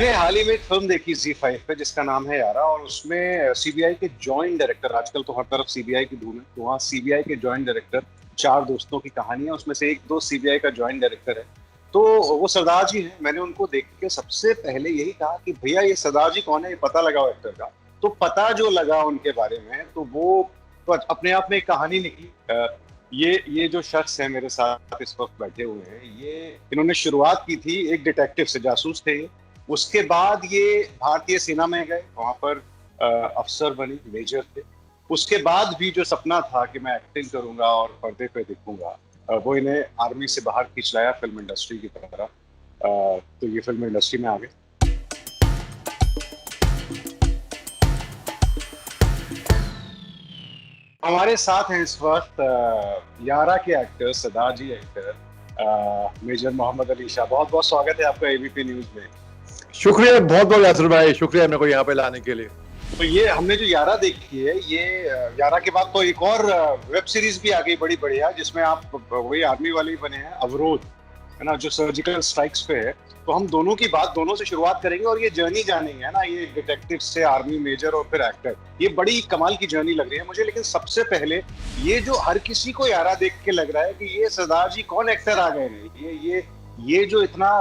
मैंने हाल ही में एक फिल्म देखी Z5 पे जिसका नाम है यारा, और उसमें सीबीआई के जॉइंट डायरेक्टर, आजकल तो हर तरफ सीबीआई की धूम है, तो वहाँ सीबीआई के जॉइंट डायरेक्टर, चार दोस्तों की कहानी है, उसमें से एक दोस्त सीबीआई का जॉइंट डायरेक्टर है। तो वो सरदार जी हैं। मैंने उनको देख के सबसे पहले यही कहा कि भैया ये सरदार जी कौन है, ये पता लगाओ एक्टर का। तो पता जो लगा उनके बारे में, तो वो तो अपने आप में एक कहानी निकली। ये जो शख्स है मेरे साथ इस वक्त बैठे हुए हैं, ये इन्होंने शुरुआत की थी एक डिटेक्टिव से, जासूस थे ये। उसके बाद ये भारतीय सेना में गए, वहां पर अफसर बने, मेजर थे। उसके बाद भी जो सपना था कि मैं एक्टिंग करूंगा और पर्दे पे दिखूंगा, वो इन्हें आर्मी से बाहर खींच लाया फिल्म इंडस्ट्री की तरफ। तो ये फिल्म इंडस्ट्री में आ गए। हमारे साथ हैं इस वक्त यारा के एक्टर, सरदार जी एक्टर मेजर मोहम्मद अली शाह। बहुत बहुत स्वागत है आपका एबीपी न्यूज में। शुक्रिया, बहुत बहुत यासर भाई, शुक्रिया मेरे को यहाँ पे लाने के लिए। तो ये हमने जो यारा देखी है, ये यारा के बाद तो एक और वेब सीरीज भी आ गई बड़ी बढ़िया, जिसमें आप वही आर्मी वाले ही बने हैं, अवरोध, है ना, जो सर्जिकल स्ट्राइक्स पे है। तो हम दोनों की बात दोनों से शुरुआत करेंगे और ये जर्नी जानेंगे, है ना, ये डिटेक्टिव से आर्मी मेजर और फिर एक्टर, ये बड़ी कमाल की जर्नी लग रही है मुझे। लेकिन सबसे पहले ये जो हर किसी को यारा देख के लग रहा है कि ये सरदार जी कौन एक्टर आ गए हैं, ये जो इतना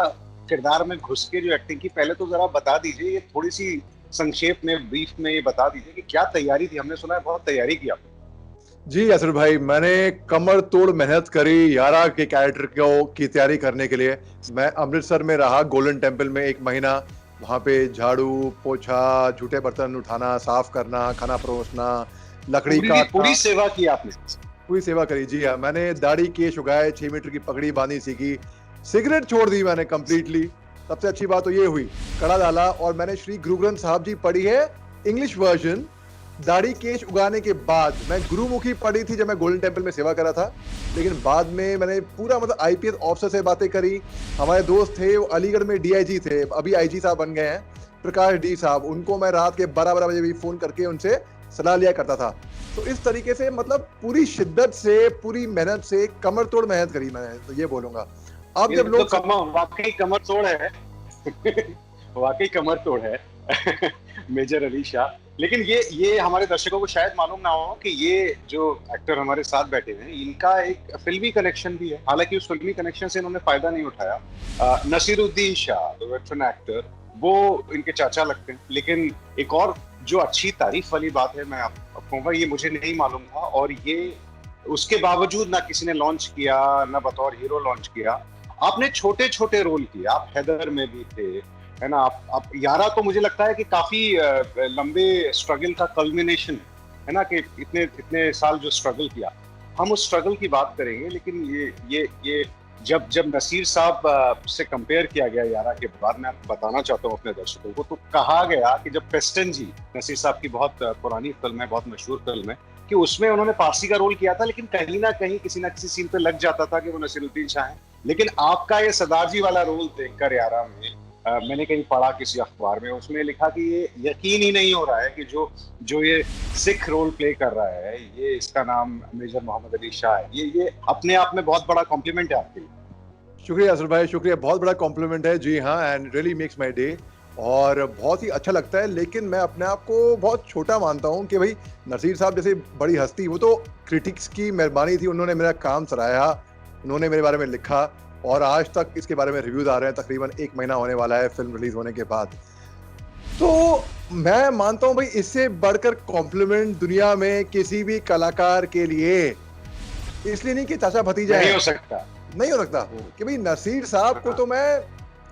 किरदार में घुस के जो एक्टिंग की, पहले तो जरा बता दीजिए, ये थोड़ी सी संक्षेप में, ब्रीफ में ये बता दीजिए कि क्या तैयारी थी। हमने सुना है बहुत तैयारी की आपने। जी यासर भाई, मैंने कमर तोड़ मेहनत करी यारा के कैरेक्टर की तैयारी करने के लिए। मैं अमृतसर में रहा, गोल्डन टेम्पल में 1 महीना। वहाँ पे झाड़ू पोछा, झूठे बर्तन उठाना, साफ करना, खाना परोसना, लकड़ी काटना, पूरी सेवा की आपने। पूरी सेवा करी। जी हाँ, मैंने दाढ़ी केश उगाए, 6 मीटर की पगड़ी बांधी सीखी, सिगरेट छोड़ दी मैंने कंप्लीटली। सबसे अच्छी बात तो ये हुई, कड़ा डाला, और मैंने श्री गुरु ग्रंथ साहब जी पढ़ी है इंग्लिश वर्जन। दाढ़ी केश उगाने के बाद मैं गुरुमुखी पढ़ी थी जब मैं गोल्डन टेम्पल में सेवा करा था। लेकिन बाद में मैंने पूरा आईपीएस ऑफिसर से बातें करी। हमारे दोस्त थे, वो अलीगढ़ में डीआईजी थे, अभी आईजी साहब बन गए हैं, प्रकाश डी साहब। उनको मैं रात के 12 बजे भी फोन करके उनसे सलाह लिया करता था। तो इस तरीके से पूरी शिद्दत से, पूरी मेहनत से, कमर तोड़ मेहनत करी मैंने, तो ये बोलूंगा। अब जब लोग वाकई कमर तोड़ है वाकई कमर तोड़ है मेजर अली शाह। लेकिन ये हमारे दर्शकों को शायद मालूम ना हो कि ये जो एक्टर हमारे साथ बैठे हैं, इनका एक फिल्मी कनेक्शन भी है। हालांकि उस फिल्मी कनेक्शन से इन्होंने फायदा नहीं उठाया। Naseeruddin Shah, the veteran actor, वो इनके चाचा लगते हैं। लेकिन एक और जो अच्छी तारीफ वाली बात है, मैं आपको कहूँगा, ये मुझे नहीं मालूम था, और ये उसके बावजूद ना किसी ने लॉन्च किया, ना बतौर हीरो लॉन्च किया। आपने छोटे छोटे रोल किए, आप हैदर में भी थे, है ना, आप यारा तो मुझे लगता है कि काफी लंबे स्ट्रगल का कल्मिनेशन है ना, कि इतने साल जो स्ट्रगल किया। हम उस स्ट्रगल की बात करेंगे। लेकिन ये जब नसीर साहब से कंपेयर किया गया यारा के बाद, मैं आपको बताना चाहता हूँ अपने दर्शकों को, तो कहा गया कि जब पेस्टन जी, नसीर साहब की बहुत पुरानी फिल्म है, बहुत मशहूर फिल्म है, कि उसमें उन्होंने पारसी का रोल किया था, लेकिन कहीं ना कहीं किसी ना किसी सीन पे लग जाता था कि वो नसीरुद्दीन शाह है। लेकिन आपका ये सरदार जी वाला रोल देखकर यारा में, मैंने कहीं पढ़ा किसी अखबार में, उसमें लिखा कि ये यकीन ही नहीं हो रहा है कि जो ये सिख रोल प्ले कर रहा है, ये इसका नाम मेजर मोहम्मद अली शाह है। ये अपने आप में बहुत बड़ा कॉम्प्लीमेंट है आपके लिए। शुक्रिया असर भाई, शुक्रिया, बहुत बड़ा कॉम्प्लीमेंट है। जी हाँ, and really makes my day, और बहुत ही अच्छा लगता है। लेकिन मैं अपने आप को बहुत छोटा मानता हूँ कि भाई नसीर साहब जैसे बड़ी हस्ती, वो तो क्रिटिक्स की मेहरबानी थी, उन्होंने मेरा काम सराहा, उन्होंने मेरे बारे में लिखा, और आज तक इसके बारे में रिव्यूज आ रहे हैं। तकरीबन 1 महीना होने वाला है फिल्म रिलीज होने के बाद। तो मैं मानता हूँ भाई, इससे बढ़कर कॉम्प्लीमेंट दुनिया में किसी भी कलाकार के लिए, इसलिए नहीं कि चाचा भतीजा नहीं हो सकता कि भाई नसीर साहब को तो मैं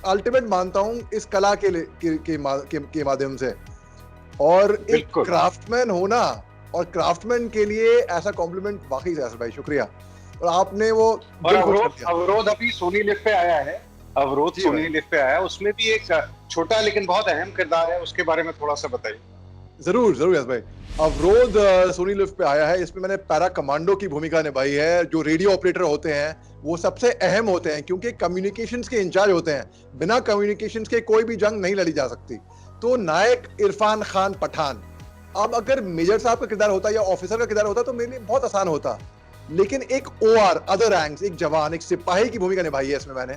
अल्टीमेट मानता हूँ इस कला के माध्यम से। और एक क्राफ्टमैन होना, और क्राफ्टमैन के लिए ऐसा कॉम्प्लीमेंट वाकई से भाई शुक्रिया। और आपने वो अवरोध अभी सोनी लिव पे आया है, अवरोध सोनी लिव पे आया है, उसमें भी एक छोटा लेकिन बहुत अहम किरदार है, उसके बारे में थोड़ा सा बताइए। जरूर यस भाई। अवरोध सोनी लिव पे आया है, इसमें मैंने पैरा कमांडो की भूमिका निभाई है। जो रेडियो ऑपरेटर होते हैं वो सबसे अहम होते हैं, क्योंकि कम्युनिकेशंस के इंचार्ज होते हैं। बिना कम्युनिकेशंस के कोई भी जंग नहीं लड़ी जा सकती। तो नायक इरफान खान पठान, अब अगर मेजर साहब का किरदार होता या ऑफिसर का किरदार होता तो मेरे लिए बहुत आसान होता। लेकिन एक OR, अदर रैंक्स, एक जवान, एक सिपाही की भूमिका निभाई है इसमें मैंने।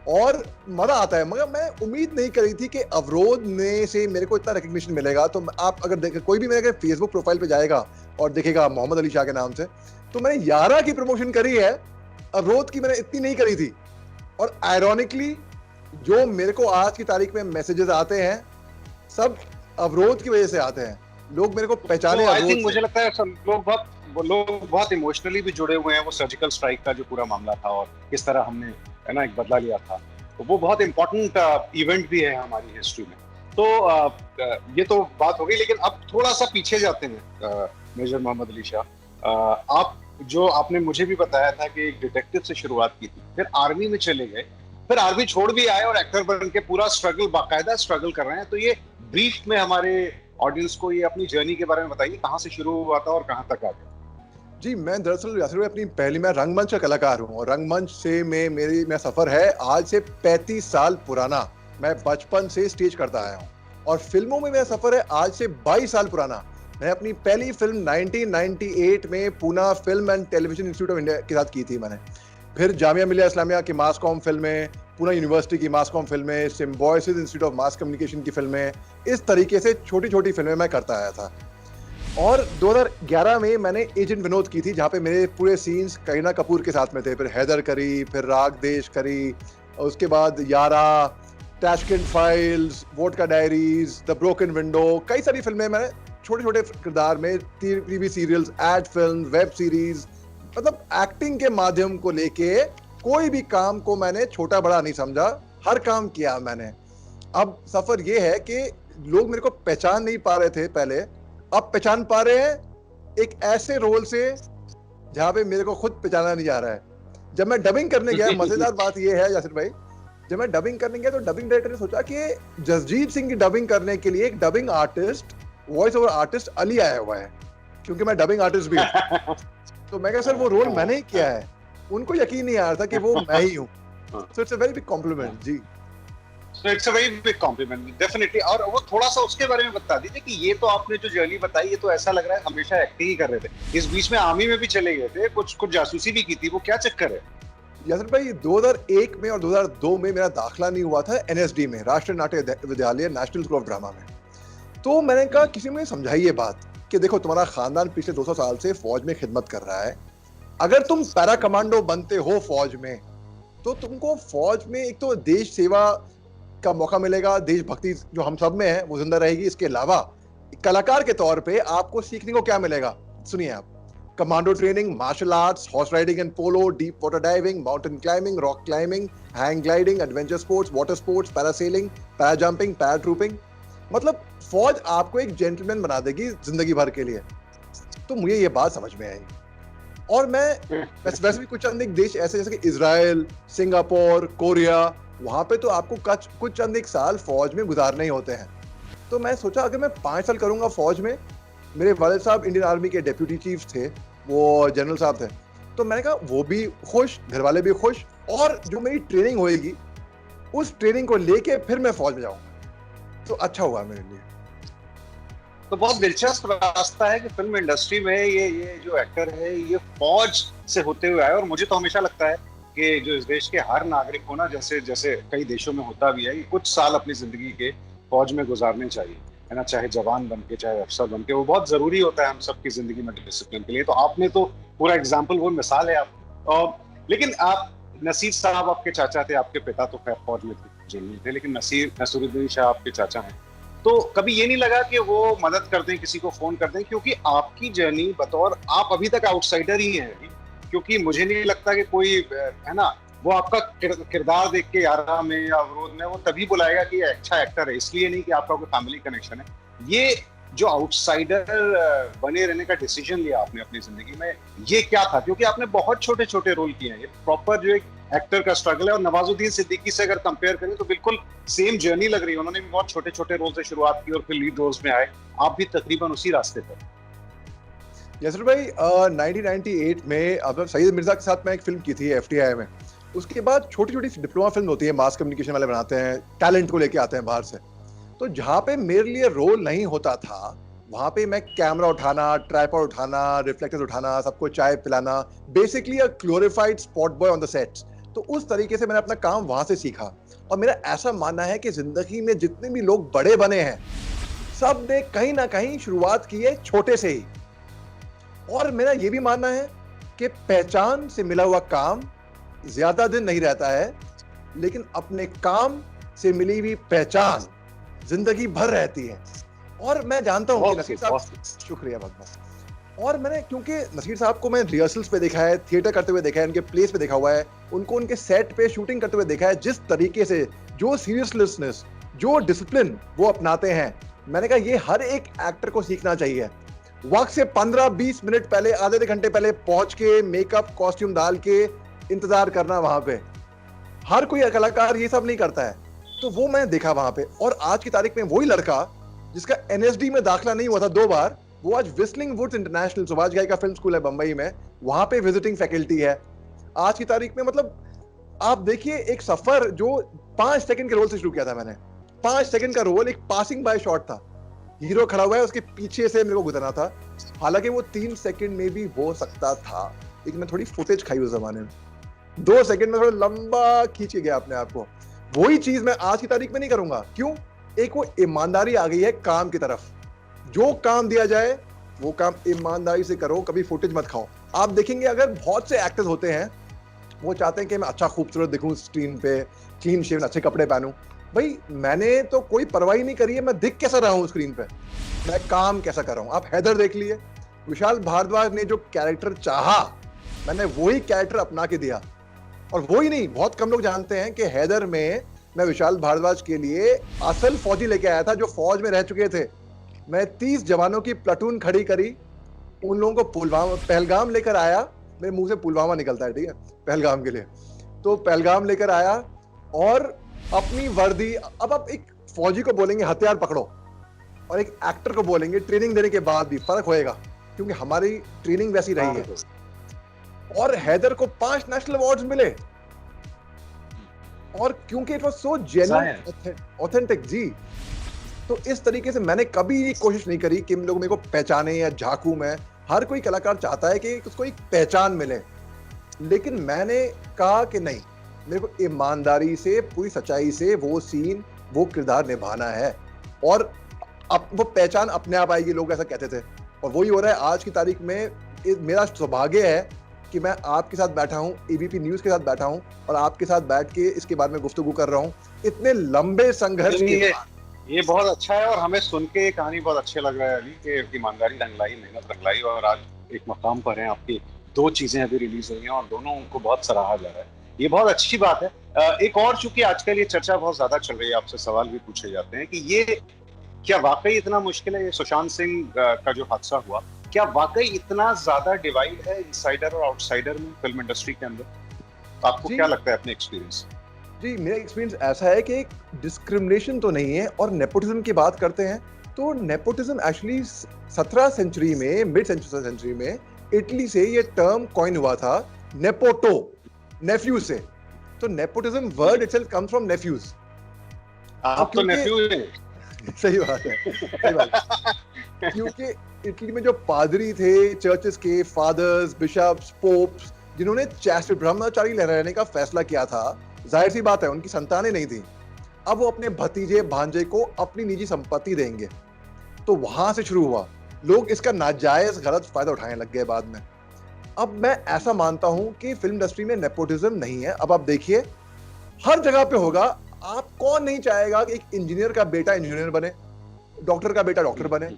और मजा आता है। मगर मैं उम्मीद नहीं करी थी कि अवरोध ने से मेरे को इतना रिकग्निशन मिलेगा। तो आप अगर देखें, कोई भी मेरे फेसबुक प्रोफाइल पे जाएगा और देखेगा मोहम्मद अली शाह के नाम से, तो मैंने यारा की प्रमोशन करी है, अवरोध की मैंने इतनी नहीं करी थी। और आयरॉनिकली जो मेरे को आज की तारीख में मैसेजेस आते हैं, सब अवरोध की वजह से आते हैं। लोग मेरे को पहचाने आई थिंक, मुझे लगता है सब लोग बहुत इमोशनली भी जुड़े हुए हैं। वो सर्जिकल स्ट्राइक का जो पूरा मामला था और किस तरह हमने, है ना, एक बदला लिया था, तो वो बहुत इंपॉर्टेंट इवेंट भी है हमारी हिस्ट्री में। तो ये तो बात हो गई, लेकिन अब थोड़ा सा पीछे जाते हैं। मेजर मोहम्मद अली शाह, आप जो आपने मुझे भी बताया था कि एक डिटेक्टिव से शुरुआत की थी, फिर आर्मी में चले गए, फिर आर्मी छोड़ भी आए और एक्टर बन के पूरा स्ट्रगल, बाकायदा स्ट्रगल कर रहे हैं। तो ये ब्रीफ में हमारे ऑडियंस को ये अपनी जर्नी के बारे में बताइए, कहाँ से शुरू हुआ था और कहाँ तक आ गया। जी, मैं दरअसल यासिर भाई मैं रंगमंच का कलाकार हूँ, और रंगमंच से मेरा सफर है आज से 35 साल पुराना। मैं बचपन से स्टेज करता आया हूँ, और फिल्मों में मेरा सफर है आज से 22 साल पुराना। मैं अपनी पहली फिल्म 1998 में Poona film and television institute of India के साथ की थी मैंने। फिर जामिया मिलिया इस्लामिया की मास कॉम फिल्में, पूना यूनिवर्सिटी की मास कॉम फिल्में, Symbiosis institute of mass communication की फिल्में, इस तरीके से छोटी छोटी फिल्में मैं करता आया था। और 2011 में मैंने एजेंट विनोद की थी, जहाँ पे मेरे पूरे सीन्स करीना कपूर के साथ में थे। फिर हैदर करी, फिर राग देश करी, उसके बाद Yaara, Tashkent files, vodka diaries, the broken window, कई सारी फिल्में मैंने छोटे छोटे किरदार में, TV serials, ad film, web series, मतलब एक्टिंग के माध्यम को लेके कोई भी काम को मैंने छोटा बड़ा नहीं समझा, हर काम किया मैंने। अब सफर ये है कि लोग मेरे को पहचान नहीं पा रहे थे पहले, अब पहचान पा रहे हैं एक ऐसे रोल से जहां पे मेरे को खुद पहचाना नहीं जा रहा है। जब मैं डबिंग करने गया, मजेदार बात ये है यासिर भाई, जब मैं डबिंग करने गया तो डबिंग डायरेक्टर ने सोचा कि जसजीत सिंह की डबिंग करने के लिए एक dubbing artist, voice over artist Ali आया हुआ है, क्योंकि मैं डबिंग आर्टिस्ट भी हूँ। तो मैं कहा सर वो रोल मैंने ही किया है। उनको यकीन नहीं आ रहा था कि वो मैं ही हूँ। So it's a very big compliment जी। So it's a very big compliment, definitely। और वो थोड़ा सा उसके बारे में बता दीजिए कि ये तो आपने जो जर्नी बताई, ये तो ऐसा लग रहा है हमेशा एक्टिंग ही कर रहे थे। इस बीच में आर्मी में भी चले गए थे, कुछ जासूसी भी की थी, वो क्या चक्कर है? यासिर भाई 2001 में और 2002 में मेरा दाखिला नहीं हुआ था एनएसडी में, राष्ट्रीय नाट्य विद्यालय, नेशनल स्कूल ऑफ ड्रामा में। तो मैंने कहा किसी ने समझाई ये बात कि देखो तुम्हारा खानदान पिछले 200 साल से फौज में खिदमत कर रहा है, अगर तुम पैरा कमांडो बनते हो फौज में, तो तुमको फौज में एक तो देश सेवा का मौका मिलेगा, देशभक्ति जो हम सब में है वो जिंदा रहेगी। इसके अलावा कलाकार के तौर पे आपको सीखने को क्या मिलेगा, सुनिए आप, commando training, martial arts, horse riding and polo, deep water diving, mountain climbing, rock climbing, hang gliding, adventure sports, water sports, parasailing, para jumping, para trooping. मतलब फौज आपको एक जेंटलमैन बना देगी जिंदगी भर के लिए। तो मुझे ये बात समझ में आई। और मैं वैसे भी कुछ अनेक देश ऐसे जैसे कि इजराइल, सिंगापुर, कोरिया, वहां पे तो आपको कुछ चंद एक साल फौज में गुजारने ही होते हैं। तो मैं सोचा अगर मैं 5 साल करूंगा फौज में, मेरे वालिद साहब इंडियन आर्मी के डेप्यूटी चीफ थे, वो जनरल साहब थे, तो मैंने कहा वो भी खुश, घर वाले भी खुश, और जो मेरी ट्रेनिंग होएगी उस ट्रेनिंग को लेके फिर मैं फौज में जाऊंगा। तो अच्छा हुआ मेरे लिए। तो बहुत दिलचस्प रास्ता है कि फिल्म इंडस्ट्री में ये जो एक्टर है ये फौज से होते हुए आए। और मुझे तो हमेशा लगता है कि जो इस देश के हर नागरिक को ना, जैसे जैसे कई देशों में होता भी है, कुछ साल अपनी जिंदगी के फौज में गुजारने चाहिए, है ना, चाहे जवान बन के, चाहे अफसर बन के। वो बहुत जरूरी होता है हम सबकी जिंदगी में डिसिप्लिन के लिए। तो आपने तो पूरा एग्जाम्पल, वो मिसाल है आप। लेकिन आप, नसीर साहब आपके चाचा थे, आपके पिता तो खैर फौज में जेल में थे, लेकिन नसीरुद्दीन शाह आपके चाचा हैं। तो कभी ये नहीं लगा कि वो मदद कर दें, किसी को फोन कर दें? क्योंकि आपकी जर्नी बतौर, आप अभी तक आउटसाइडर ही हैं, क्योंकि मुझे नहीं लगता कि कोई, है ना, वो आपका किरदार देख के यारा में या अवरोध में वो तभी बुलाएगा कि ये अच्छा एक्टर है, इसलिए नहीं कि आपका कोई फैमिली कनेक्शन है। ये जो आउटसाइडर बने रहने का डिसीजन लिया आपने अपनी जिंदगी में, ये क्या था? क्योंकि आपने बहुत छोटे छोटे रोल किए हैं, ये प्रॉपर जो एक एक्टर का स्ट्रगल है। और नवाजुद्दीन सिद्दीकी से अगर कंपेयर करें तो बिल्कुल सेम जर्नी लग रही है। उन्होंने भी बहुत छोटे छोटे रोल से शुरुआत की और फिर लीड रोल्स में आए। आप भी तकरीबन उसी रास्ते पर। यासिर भाई 1998 में अब सईद मिर्जा के साथ मैं एक फिल्म की थी एफटीआई में। उसके बाद छोटी छोटी डिप्लोमा फिल्म होती है, मास कम्युनिकेशन वाले बनाते हैं, टैलेंट को लेके आते हैं बाहर से। तो जहाँ पे मेरे लिए रोल नहीं होता था, वहाँ पे मैं कैमरा उठाना, ट्राइपॉड उठाना, रिफ्लेक्टर्स उठाना, सबको चाय पिलाना, basically a glorified spot boy on the sets. तो उस तरीके से मैंने अपना काम वहां से सीखा। और मेरा ऐसा मानना है कि जिंदगी में जितने भी लोग बड़े बने हैं, सब ने कहीं ना कहीं शुरुआत की है छोटे से ही। और मेरा ये भी मानना है कि पहचान से मिला हुआ काम ज्यादा दिन नहीं रहता है, लेकिन अपने काम से मिली हुई पहचान जिंदगी भर रहती है। और मैं जानता हूं कि नसीर साहब, शुक्रिया बहुत बहुत। और मैंने, क्योंकि नसीर साहब को मैं रिहर्सल्स पे देखा है, थिएटर करते हुए देखा है, उनके प्लेस पे देखा हुआ है, उनको उनके सेट पे शूटिंग करते हुए देखा है, जिस तरीके से, जो सीरियसनेस, जो डिसिप्लिन वो अपनाते हैं, मैंने कहा ये हर एक एक्टर को सीखना चाहिए। वक्त से 15-20 मिनट पहले, आधे घंटे पहले पहुंच के मेकअप कॉस्ट्यूम डाल के इंतजार करना वहां पे, हर कोई कलाकार ये सब नहीं करता है। तो वो मैं देखा वहां पे। और आज की तारीख में वही लड़का जिसका एनएसडी में दाखिला नहीं हुआ था 2 बार, वो आज विस्लिंग वुड्स इंटरनेशनल, सुभाष घाई का फिल्म स्कूल है बंबई में, वहां पे विजिटिंग फैकल्टी है आज की तारीख में। मतलब आप देखिए, एक सफर जो 5 सेकंड के रोल से शुरू किया था मैंने, 5 सेकंड का रोल, एक पासिंग बाय शॉट था, हीरो खड़ा हुआ है, उसके पीछे से मेरे को गुजरना था। हालांकि वो 3 सेकंड में भी हो सकता था, लेकिन मैं थोड़ी फुटेज खाई उस जमाने में, 2 सेकंड में थोड़ा लंबा खींच के गया अपने आप को। वही चीज मैं आज की तारीख में नहीं करूंगा। क्यों? एक वो ईमानदारी आ गई है काम की तरफ। जो काम दिया जाए वो काम ईमानदारी से करो, कभी फुटेज मत खाओ। आप देखेंगे अगर बहुत से एक्टर्स होते हैं, वो चाहते हैं कि मैं अच्छा खूबसूरत दिखूं स्क्रीन पे, क्लीन शेव, अच्छे कपड़े पहनूं। भाई मैंने तो कोई परवाही नहीं करी है मैं दिख कैसा रहा हूं स्क्रीन पे, मैं काम कैसा कर रहा हूं। आप हैदर देख लिए, विशाल भारद्वाज ने जो कैरेक्टर चाहा, मैंने वही कैरेक्टर अपना के दिया। और वही नहीं, बहुत कम लोग जानते हैं कि हैदर में मैं विशाल भारद्वाज के लिए असल फौजी लेके आया था जो फौज में रह चुके थे। मैं 30 जवानों की प्लाटून खड़ी करी, उन लोगों को पहलगाम लेकर आया। मेरे मुंह से पुलवामा निकलता है, ठीक है, पहलगाम के लिए। तो पहलगाम लेकर आया और अपनी वर्दी, अब आप एक फौजी को बोलेंगे हथियार पकड़ो और एक एक्टर को बोलेंगे ट्रेनिंग देने के बाद भी फर्क होएगा, क्योंकि हमारी ट्रेनिंग वैसी रही है। और हैदर को 5 नेशनल अवार्ड्स मिले, और क्योंकि it was so genuine, authentic जी। तो इस तरीके से मैंने कभी ये कोशिश नहीं करी कि लोग मेरे को पहचाने या झांकू मैं। हर कोई कलाकार चाहता है कि उसको एक पहचान मिले, लेकिन मैंने कहा कि नहीं, मेरे को ईमानदारी से, पूरी सच्चाई से वो सीन, वो किरदार निभाना है, और अब वो पहचान अपने आप आएगी। लोग ऐसा कहते थे, और वही हो रहा है आज की तारीख में। मेरा सौभाग्य है कि मैं आपके साथ बैठा हूं, एबीपी न्यूज के साथ बैठा हूं, और आपके साथ बैठ के इसके बारे में गुफ्तगू कर रहा हूं इतने लंबे संघर्ष के बाद। ये बहुत अच्छा है, और हमें सुन के कहानी बहुत अच्छे लग रहा है अली, कि ईमानदारी रंग लाई, मेहनत रंग लाई, और आज एक मकाम पर हैं। आपकी 2 चीजें अभी रिलीज हुई हैं और दोनों उनको बहुत सराहा जा रहा है, ये बहुत अच्छी बात है। एक और, चूंकि आजकल ये चर्चा बहुत ज्यादा चल रही है, आपसे सवाल भी पूछे जाते हैं कि ये क्या वाकई इतना मुश्किल है, ये सुशांत सिंह का जो हादसा हुआ, क्या वाकई इतना ज्यादा डिवाइड है इनसाइडर और आउटसाइडर में फिल्म इंडस्ट्री के अंदर? आपको क्या लगता है अपने एक्सपीरियंस? जी, मेरा एक्सपीरियंस ऐसा है कि डिस्क्रिमिनेशन तो नहीं है। और नेपोटिज्म की बात करते हैं तो नेपोटिज्म एक्चुअली 17th सेंचुरी में, मिड सेंचुरी में इटली से ये टर्म कॉइन हुआ था, नेपोटो, नेफ्यू से। तो nepotism word itself comes from nephews. आप तो नेफ्यू हैं। सही बात है, सही बात। क्योंकि इटली में जो पादरी थे, चर्चेस के फादर्स, बिशप्स, पोप्स, जिन्होंने चैस्टिटी, ब्रह्मचारी रहने का फैसला किया था, जाहिर सी बात है उनकी संतानें नहीं थी। अब वो अपने भतीजे भांजे को अपनी निजी संपत्ति देंगे, तो वहां से शुरू हुआ। लोग इसका नाजायज गलत फायदा उठाने लग गए बाद में। अब मैं ऐसा मानता हूं कि फिल्म इंडस्ट्री में नेपोटिज्म नहीं है। अब आप देखिए, हर जगह पे होगा। आप कौन नहीं चाहेगा कि एक इंजीनियर का बेटा इंजीनियर बने, डॉक्टर का बेटा डॉक्टर बने,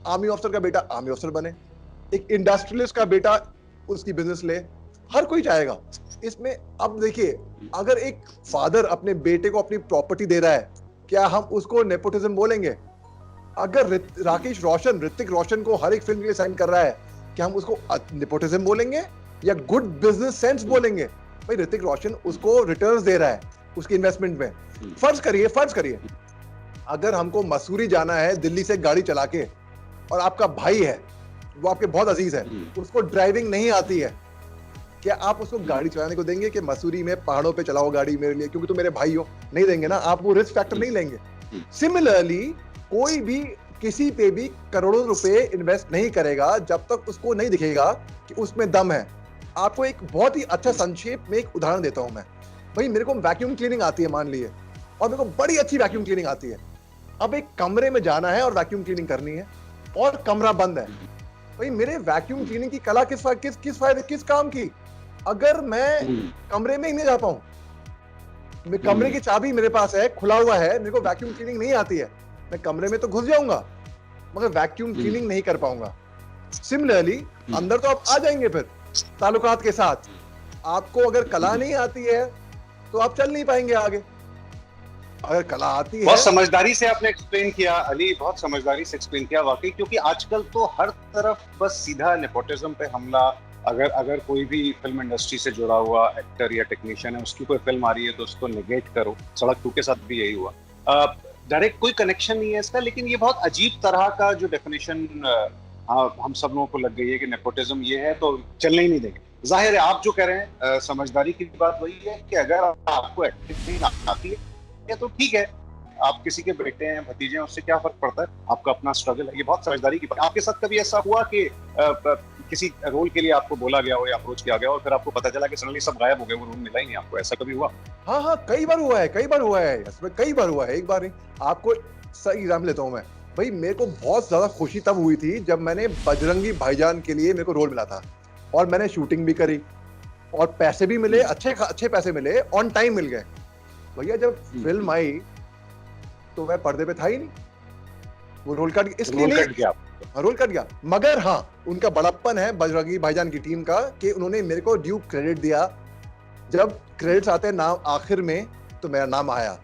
आर्मी ऑफिसर का बेटा आर्मी ऑफिसर बने, एक इंडस्ट्रियलिस्ट का बेटा उसकी बिजनेस ले, हर कोई चाहेगा इसमें। अब देखिए, अगर एक फादर अपने बेटे को अपनी प्रॉपर्टी दे रहा है, क्या हम उसको नेपोटिज्म बोलेंगे? अगर राकेश रोशन, ऋतिक रोशन को हर एक फिल्म के लिए साइन कर रहा है, क्या हम उसको नेपोटिज्म बोलेंगे या गुड बिजनेस सेंस बोलेंगे? भाई ऋतिक रोशन उसको रिटर्न्स दे रहा है उसकी इन्वेस्टमेंट में। फर्ज करिए अगर हमको मसूरी जाना है दिल्ली से गाड़ी चला के, और आपका भाई है, वो आपके बहुत अजीज है, उसको ड्राइविंग नहीं आती है, क्या आप उसको गाड़ी चलाने को देंगे कि मसूरी में पहाड़ों पे चलाओ गाड़ी मेरे लिए, क्योंकि तुम मेरे भाई हो? नहीं देंगे ना, आप वो रिस्क फैक्टर नहीं लेंगे। सिमिलरली कोई भी किसी पे भी करोड़ों रुपए इन्वेस्ट नहीं करेगा जब तक उसको नहीं दिखेगा कि उसमें दम है। आपको एक बहुत ही अच्छा संक्षेप में एक उदाहरण देता हूं मैं। भाई मेरे को वैक्यूम क्लीनिंग आती है मान लिए, और मेरे को बड़ी अच्छी वैक्यूम क्लीनिंग आती है। अब एक कमरे में जाना है और वैक्यूम क्लीनिंग करनी है और कमरा बंद है, भाई मेरे वैक्यूम क्लीनिंग की कला किस काम की, अगर मैं कमरे में ही नहीं जा पाऊं। मैं कमरे की चाबी मेरे पास है, खुला हुआ है, मेरे को वैक्यूम क्लीनिंग नहीं आती है, मैं कमरे में तो घुस जाऊंगा मगर वैक्यूम क्लीनिंग नहीं कर पाऊंगा। सिमिलरली अंदर तो आप आ जाएंगे फिर ताल्लुकात के साथ, आपको अगर कला नहीं आती है तो आप चल नहीं पाएंगे आगे। अगर कला आती है, बहुत समझदारी से आपने एक्सप्लेन किया अली, बहुत समझदारी से एक्सप्लेन किया वाकई, क्योंकि आजकल तो हर तरफ बस सीधा नेपोटिज्म पे हमला। अगर कोई भी फिल्म इंडस्ट्री से जुड़ा हुआ एक्टर या टेक्नीशियन है, उसकी कोई फिल्म आ रही है तो उसको नेगेट करो। सड़क 2 के साथ भी यही हुआ। डायरेक्ट कोई कनेक्शन नहीं है इसका, लेकिन ये बहुत अजीब तरह का जो डेफिनेशन हम सब लोगों को लग गई है कि नेपोटिज्म ये है तो चलने ही नहीं देंगे। जाहिर है आप जो कह रहे हैं समझदारी की बात वही है कि अगर आपको एक्टिंग आती है तो ठीक है, आप किसी के बेटे हैं, भतीजे हैं, उससे क्या फर्क पड़ता है, आपका अपना स्ट्रगल है। ये बहुत समझदारी की बात। आपके साथ कभी ऐसा हुआ कि किसी रोल के लिए आपको बोला गया हो या अप्रोच किया गया हो और फिर आपको पता चला कि सडनली सब गायब हो गए, वो रोल मिला ही नहीं आपको, ऐसा कभी हुआ? हाँ, कई बार हुआ है, कई बार हुआ है, एक बार नहीं। आपको सही एग्जाम लेता हूँ मैं। भाई मेरे को बहुत ज्यादा खुशी तब हुई थी जब मैंने बजरंगी भाईजान के लिए मेरे को रोल मिला था, और मैंने शूटिंग भी करी और पैसे भी मिले, अच्छे पैसे मिले, ऑन टाइम मिल गए। भैया जब फिल्म आई तो मैं पर्दे पे था ही नहीं, वो रोल कट गया, रोल कट गया। मगर हाँ, उनका बड़प्पन है बजरंगी भाईजान की टीम का कि उन्होंने मेरे को ड्यू क्रेडिट दिया। जब क्रेडिट्स आते हैं नाम आखिर में तो मेरा नाम आया,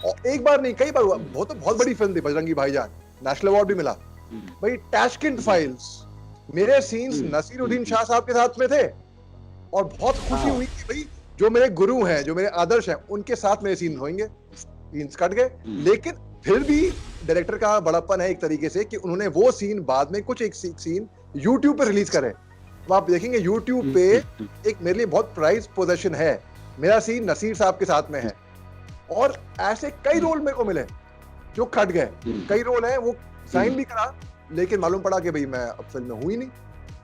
और एक बार नहीं कई बार हुआ। बहुत बड़ी फिल्म थी बजरंगी भाईजान, नेशनल अवार्ड भी मिला। भाई टैशकिंड फाइल्स, मेरे सीन्स नसीरुद्दीन शाह साहब के साथ में थे, और बहुत खुशी हुई कि भाई जो मेरे गुरु हैं, जो मेरे आदर्श हैं, उनके साथ मेरे सीन होंगे। सीन्स कट गए, लेकिन फिर भी डायरेक्टर का बड़प्पन है एक तरीके से कि उन्होंने वो सीन बाद में कुछ एक सीन YouTube पे रिलीज करे। तो आप देखेंगे YouTube पे एक मेरे लिए बहुत प्राइज पोजीशन है, मेरा सीन नसीर साहब के साथ में है। और ऐसे कई रोल मेरे को मिले जो कट गए, कई रोल हैं वो साइन भी करा, लेकिन मालूम पड़ा कि भाई मैं अब फिल्म में हुई नहीं।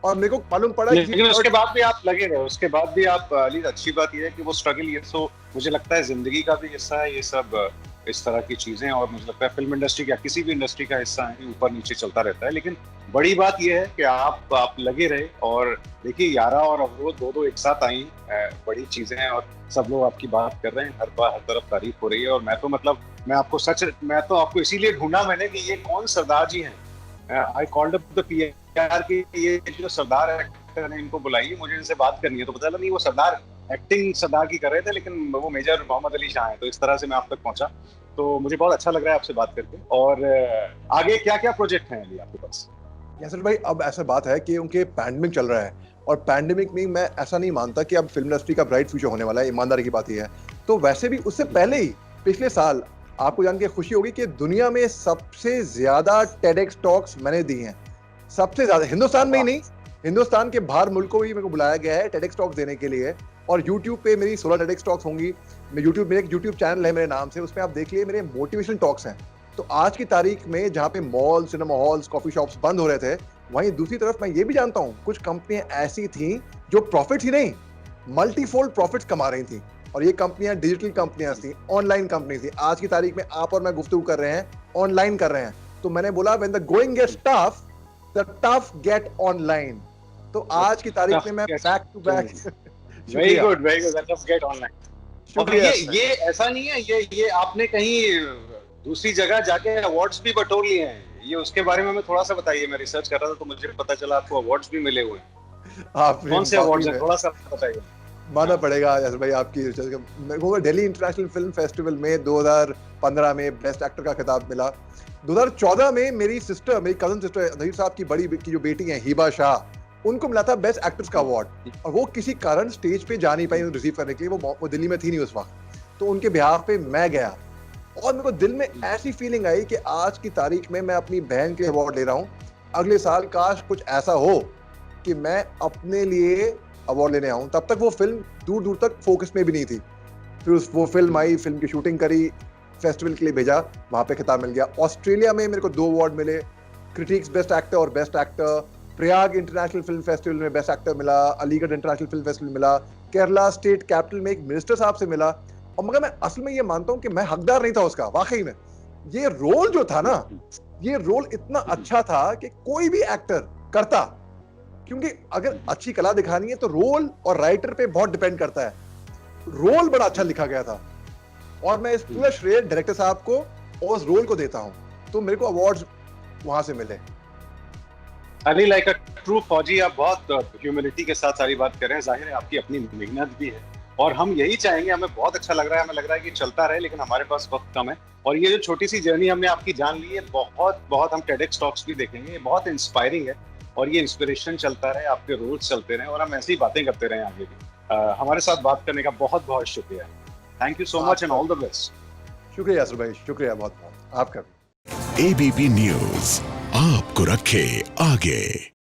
और मेरे को मालूम पड़ा लेकिन उसके बाद भी आप लगे रहे, उसके बाद भी आप अली, अच्छी बात ये है कि वो स्ट्रगल, ये तो मुझे लगता है जिंदगी का भी हिस्सा है ये सब इस तरह की चीजें, और मुझे लगता है फिल्म इंडस्ट्री का किसी भी इंडस्ट्री का हिस्सा है, ऊपर नीचे चलता रहता है। लेकिन बड़ी बात ये है कि आप लगे रहे। और देखिए यारा और अवरोध दो एक साथ आई, बड़ी चीजें हैं, और सब लोग आपकी बात कर रहे हैं, हर तरफ तारीफ हो रही है। और मैं तो आपको इसीलिए ढूंढा मैंने कि ये कौन सरदार जी हैं। I called up the PR कि ये जो सरदार एक्टर हैं इनको बुलाइए, मुझे इनसे बात करनी है। तो पता चला नहीं, वो सरदार एक्टिंग सरदार की कर रहे थे, लेकिन वो मेजर मोहम्मद अली शाह हैं। तो इस तरह से मैं आप तक पहुंचा, तो मुझे बहुत अच्छा लग रहा है आपसे बात करके। और आगे क्या क्या प्रोजेक्ट हैं अली आपके पास? यासर भाई अब ऐसा बात है कि उनके पैंडेमिक चल रहा है, और पैंडेमिक में मैं ऐसा नहीं मानता कि अब फिल्म इंडस्ट्री का ब्राइट फ्यूचर होने वाला है, ईमानदारी की बात ही है। तो वैसे भी उससे पहले ही पिछले साल आपको जान के खुशी होगी कि दुनिया में सबसे ज्यादा टेडेक्स टॉक्स मैंने दी हैं, सबसे ज्यादा। हिंदुस्तान में ही नहीं, हिंदुस्तान के बाहर मुल्कों में मेरे को बुलाया गया है टेडेक्स टॉक्स देने के लिए। और YouTube पे मेरी 16 टेडेक्स टॉक्स होंगी। मेरे एक YouTube चैनल है मेरे नाम से, उसमें आप देख लिए मेरे मोटिवेशनल टॉक्स हैं। तो आज की तारीख में जहाँ पे mall, cinema halls, coffee shops बंद हो रहे थे, वहीं दूसरी तरफ मैं ये भी जानता हूँ कुछ कंपनियां ऐसी थी जो प्रॉफिट ही नहीं, मल्टीफोल्ड प्रॉफिट्स कमा रही थी। और ये कंपनियां डिजिटल कंपनियां थी, ऑनलाइन कंपनी थी। आज की तारीख में आप और मैं गुफ्तगू कर रहे हैं, ऑनलाइन कर रहे हैं। तो मैंने बोला when the going gets tough, the tough get online. तो आज की तारीख में मैं back to back very good tough get online. और ये ऐसा नहीं है, ये आपने कहीं दूसरी जगह जाके अवार्ड्स भी बटोर लिए हैं, ये उसके बारे में थोड़ा सा बताइए। मैं रिसर्च कर रहा था तो मुझे पता चला आपको अवार्ड्स भी मिले हुए हैं। कौन से अवार्ड्स हैं, थोड़ा सा बताइए। मानना पड़ेगा यासर भाई आपकी रिसर्च का। मेरे को दिल्ली इंटरनेशनल फिल्म फेस्टिवल में 2015 में बेस्ट एक्टर का खिताब मिला। 2014 में मेरी सिस्टर, मेरी कजन सिस्टर नजीर साहब की बड़ी की जो बेटी है हिबा शाह, उनको मिला था बेस्ट एक्ट्रेस का अवार्ड। और वो किसी कारण स्टेज पे जा नहीं पाई रिसीव करने के लिए, वो दिल्ली में थी नहीं उस वक्त। तो उनके बिहाफ पे मैं गया, और मेरे को दिल में ऐसी फीलिंग आई कि आज की तारीख में मैं अपनी बहन के अवार्ड ले रहा हूँ। अगले साल काश कुछ ऐसा हो कि मैं अपने लिए अवार्ड लेने आऊँ। तब तक वो फिल्म दूर दूर तक फोकस में भी नहीं थी। फिर वो फिल्म आई, फिल्म की शूटिंग करी, फेस्टिवल के लिए भेजा, वहाँ पे खिताब मिल गया। ऑस्ट्रेलिया में मेरे को 2 अवार्ड मिले, क्रिटिक्स बेस्ट एक्टर और best actor. Prayag international film festival में बेस्ट एक्टर मिला, अलीगढ़ इंटरनेशनल फिल्म फेस्टिवल मिला, केरला स्टेट कैपिटल में एक मिनिस्टर साहब से मिला, और मगर मैं असल में ये मानता हूँ कि मैं हकदार नहीं था उसका। वाकई में ये रोल जो था ना, ये रोल इतना अच्छा था कि कोई भी एक्टर करता, क्योंकि अगर अच्छी कला दिखानी है तो रोल और राइटर पे बहुत डिपेंड करता है। रोल बड़ा अच्छा लिखा गया था, और मैं इस पूरा श्रेय डायरेक्टर साहब को और उस रोल को देता हूँ, तो मेरे को अवार्ड्स वहां से मिले। अली, लाइक अ ट्रू फौजी, आप बहुत ह्यूमिलिटी के साथ सारी बात कर रहे हैं। जाहिर है आपकी अपनी मेहनत भी है, और हम यही चाहेंगे। हमें बहुत अच्छा लग रहा है, हमें लग रहा है कि चलता रहे, लेकिन हमारे पास वक्त कम है। और ये जो छोटी सी जर्नी हमने आपकी जान ली है, बहुत बहुत हम TEDx टॉक्स भी देखेंगे, ये बहुत इंस्पायरिंग है, और ये इंस्पिरेशन चलता रहे, आपके रोल्स चलते रहे, और हम ऐसी ही बातें करते रहे आगे भी। हमारे साथ बात करने का बहुत बहुत शुक्रिया। Thank you so much and all the best. शुक्रिया यासर भाई, शुक्रिया बहुत बहुत आपका भी। ABP न्यूज आपको रखे आगे।